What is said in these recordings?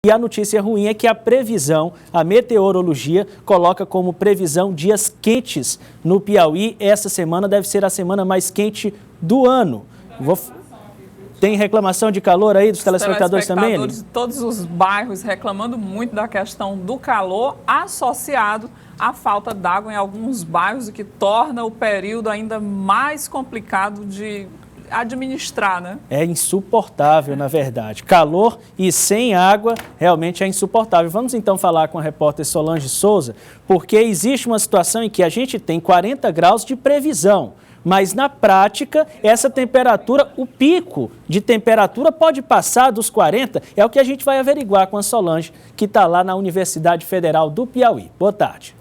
E a notícia ruim é que a previsão, a meteorologia, coloca como previsão dias quentes no Piauí. Essa semana deve ser a semana mais quente do ano. Tem reclamação de calor aí dos telespectadores também, Eli? De todos os bairros reclamando muito da questão do calor associado à falta d'água em alguns bairros, o que torna o período ainda mais complicado de administrar, né? É insuportável, na verdade. Calor e sem água realmente é insuportável. Vamos então falar com a repórter Solange Souza, porque existe uma situação em que a gente tem 40 graus de previsão. Mas, na prática, essa temperatura, o pico de temperatura pode passar dos 40, é o que a gente vai averiguar com a Solange, que está lá na Universidade Federal do Piauí. Boa tarde.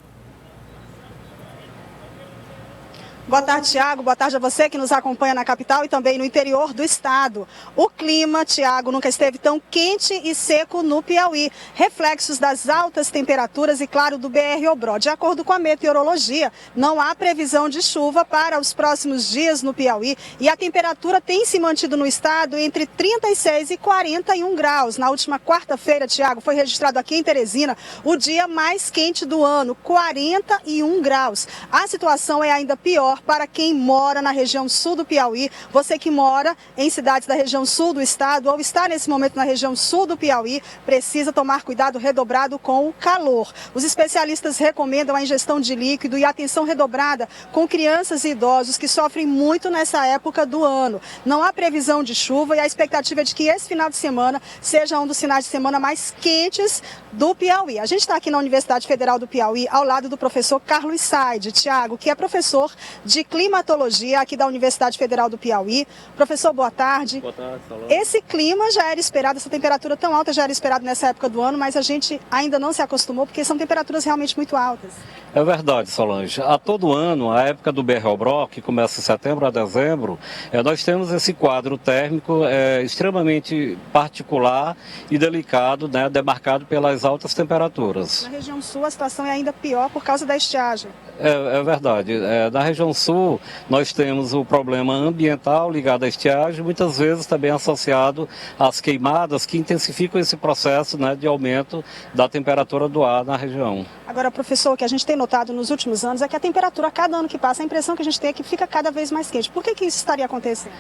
Boa tarde, Tiago. Boa tarde a você que nos acompanha na capital e também no interior do estado. O clima, Tiago, nunca esteve tão quente e seco no Piauí. Reflexos das altas temperaturas e, claro, do BR-Obró. De acordo com a meteorologia, não há previsão de chuva para os próximos dias no Piauí e a temperatura tem se mantido no estado entre 36 e 41 graus. Na última quarta-feira, Tiago, foi registrado aqui em Teresina o dia mais quente do ano, 41 graus. A situação é ainda pior para quem mora na região sul do Piauí. Você que mora em cidades da região sul do estado ou está nesse momento na região sul do Piauí, precisa tomar cuidado redobrado com o calor. Os especialistas recomendam a ingestão de líquido e atenção redobrada com crianças e idosos que sofrem muito nessa época do ano. Não há previsão de chuva e a expectativa é de que esse final de semana seja um dos finais de semana mais quentes do Piauí. A gente está aqui na Universidade Federal do Piauí ao lado do professor Carlos Said, Tiago, que é professor de climatologia aqui da Universidade Federal do Piauí. Professor, boa tarde. Boa tarde, Solange. Esse clima já era esperado, essa temperatura tão alta já era esperado nessa época do ano, mas a gente ainda não se acostumou porque são temperaturas realmente muito altas. É verdade, Solange. A todo ano, a época do BR-Obró, que começa de setembro a dezembro, nós temos esse quadro térmico extremamente particular e delicado, né, demarcado pelas altas temperaturas. Na região sul a situação é ainda pior por causa da estiagem. É verdade. Na região sul, nós temos o problema ambiental ligado à estiagem, muitas vezes também associado às queimadas que intensificam esse processo, né, de aumento da temperatura do ar na região. Agora, professor, o que a gente tem notado nos últimos anos é que a temperatura, a cada ano que passa, a impressão que a gente tem é que fica cada vez mais quente. Por que isso estaria acontecendo?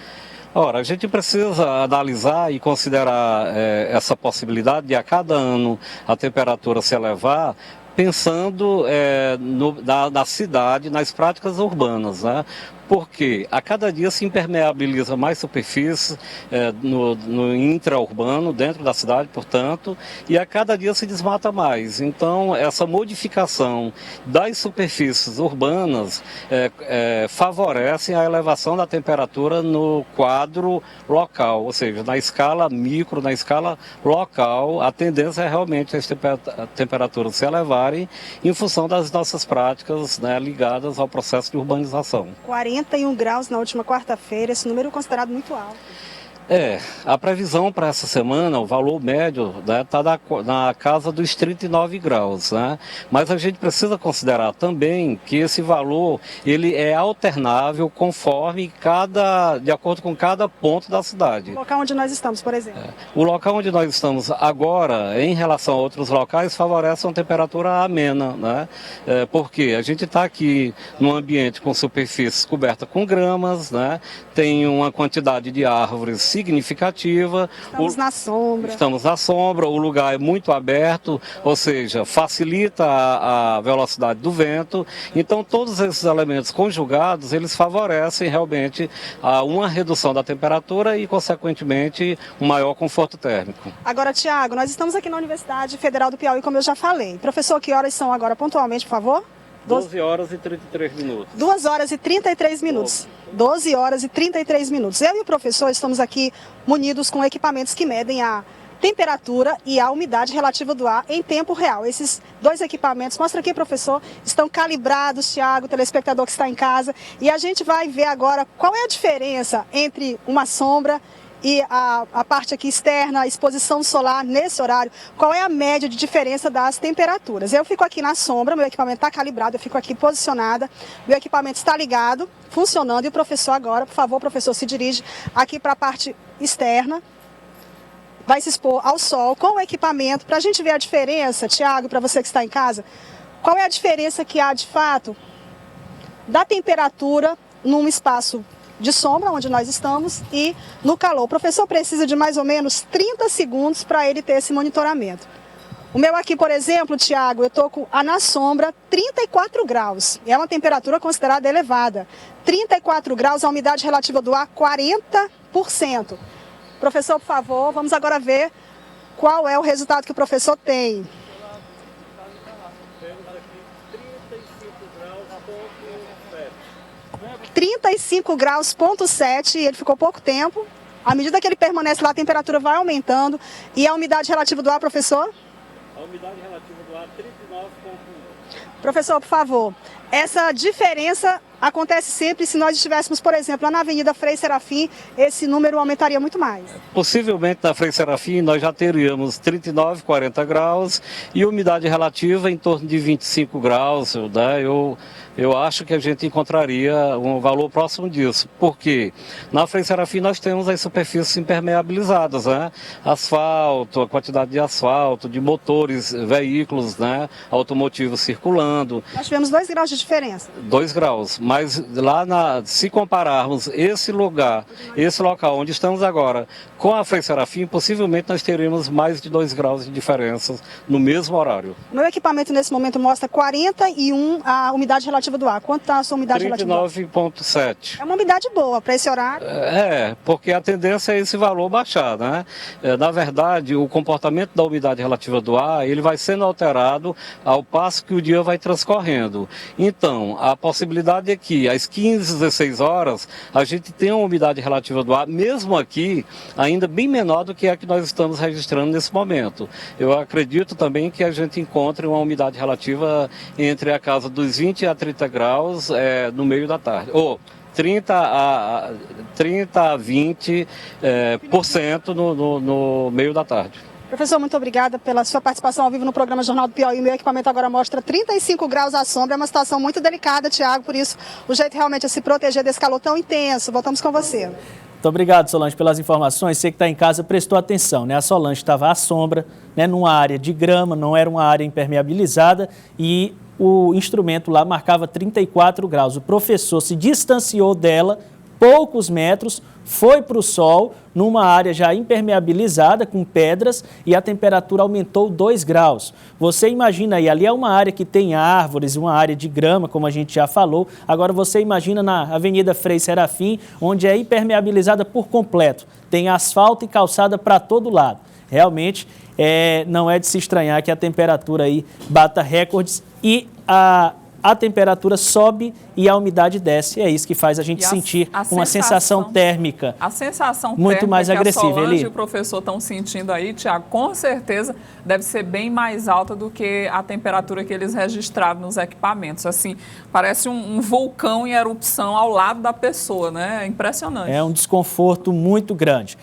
Ora, a gente precisa analisar e considerar essa possibilidade de a cada ano a temperatura se elevar, pensando na cidade, nas práticas urbanas, né? Porque a cada dia se impermeabiliza mais superfície no intraurbano, dentro da cidade, portanto, e a cada dia se desmata mais. Então, essa modificação das superfícies urbanas favorece a elevação da temperatura no quadro local, ou seja, na escala micro, na escala local, a tendência é realmente as temperaturas se elevarem em função das nossas práticas, né, ligadas ao processo de urbanização. 41 graus na última quarta-feira, esse número é considerado muito alto. A previsão para essa semana, o valor médio está na casa dos 39 graus, né? Mas a gente precisa considerar também que esse valor ele é alternável conforme de acordo com cada ponto da cidade. O local onde nós estamos, por exemplo. O local onde nós estamos agora, em relação a outros locais, favorece uma temperatura amena, né? Porque a gente está aqui num ambiente com superfície coberta com gramas, né? Tem uma quantidade de árvores significativa. Estamos na sombra. Estamos na sombra, o lugar é muito aberto, ou seja, facilita a velocidade do vento. Então, todos esses elementos conjugados, eles favorecem realmente uma redução da temperatura e, consequentemente, um maior conforto térmico. Agora, Tiago, nós estamos aqui na Universidade Federal do Piauí, como eu já falei. Professor, que horas são agora, pontualmente, por favor? 12 horas e 33 minutos. 2 horas e 33 minutos. 12 horas e 33 minutos. Eu e o professor estamos aqui munidos com equipamentos que medem a temperatura e a umidade relativa do ar em tempo real. Esses dois equipamentos, mostra aqui, professor, estão calibrados, Tiago, telespectador que está em casa. E a gente vai ver agora qual é a diferença entre uma sombra e a parte aqui externa, a exposição solar nesse horário, qual é a média de diferença das temperaturas. Eu fico aqui na sombra, meu equipamento está calibrado, eu fico aqui posicionada, meu equipamento está ligado, funcionando, e o professor agora, por favor, professor, se dirige aqui para a parte externa. vai se expor ao sol com o equipamento para a gente ver a diferença, Tiago, para você que está em casa, qual é a diferença que há de fato da temperatura num espaço de sombra, onde nós estamos, e no calor. O professor precisa de mais ou menos 30 segundos para ele ter esse monitoramento. O meu aqui, por exemplo, Tiago, eu estou na sombra 34 graus. É uma temperatura considerada elevada. 34 graus, a umidade relativa do ar 40%. Professor, por favor, vamos agora ver qual é o resultado que o professor tem. 35 graus, ponto 7, ele ficou pouco tempo. À medida que ele permanece lá, a temperatura vai aumentando. E a umidade relativa do ar, professor? A umidade relativa do ar é 39,1. Professor, por favor, essa diferença acontece sempre se nós estivéssemos, por exemplo, lá na Avenida Frei Serafim, esse número aumentaria muito mais. Possivelmente na Frei Serafim nós já teríamos 39, 40 graus e umidade relativa em torno de 25 graus, né? Eu acho que a gente encontraria um valor próximo disso, porque na Frei Serafim nós temos as superfícies impermeabilizadas, né? Asfalto, a quantidade de asfalto, de motores, veículos, né? Automotivos circulando. Nós tivemos 2 graus de diferença. 2 graus, mas lá se compararmos esse local onde estamos agora com a Frei Serafim, possivelmente nós teríamos mais de 2 graus de diferença no mesmo horário. Meu equipamento nesse momento mostra 41 a umidade relativa do ar. Quanto está a sua umidade relativa do ar? 39,7. É uma umidade boa para esse horário. Porque a tendência é esse valor baixar, né? Na verdade, o comportamento da umidade relativa do ar, ele vai sendo alterado ao passo que o dia vai transcorrendo. Então, a possibilidade é que às 15, 16 horas, a gente tenha uma umidade relativa do ar, mesmo aqui, ainda bem menor do que a que nós estamos registrando nesse momento. Eu acredito também que a gente encontre uma umidade relativa entre a casa dos 20 a 30 graus no meio da tarde. 30 a 20% no meio da tarde. Professor, muito obrigada pela sua participação ao vivo no programa Jornal do Piauí. Meu equipamento agora mostra 35 graus à sombra. É uma situação muito delicada, Tiago, por isso o jeito realmente é se proteger desse calor tão intenso. Voltamos com você. Muito obrigado, Solange, pelas informações. Você que está em casa prestou atenção, né? A Solange estava à sombra, né, numa área de grama, não era uma área impermeabilizada e o instrumento lá marcava 34 graus. O professor se distanciou dela poucos metros, foi para o sol, numa área já impermeabilizada, com pedras, e a temperatura aumentou 2 graus. Você imagina aí, ali é uma área que tem árvores, uma área de grama, como a gente já falou. Agora você imagina na Avenida Frei Serafim, onde é impermeabilizada por completo. Tem asfalto e calçada para todo lado. Realmente, não é de se estranhar que a temperatura aí bata recordes e a temperatura sobe e a umidade desce. É isso que faz a gente sentir uma sensação térmica. A sensação muito térmica mais agressiva, que a Solange Eli. E o professor estão sentindo aí, Tiago, com certeza deve ser bem mais alta do que a temperatura que eles registraram nos equipamentos. Assim, parece um vulcão em erupção ao lado da pessoa, né? É impressionante. É um desconforto muito grande.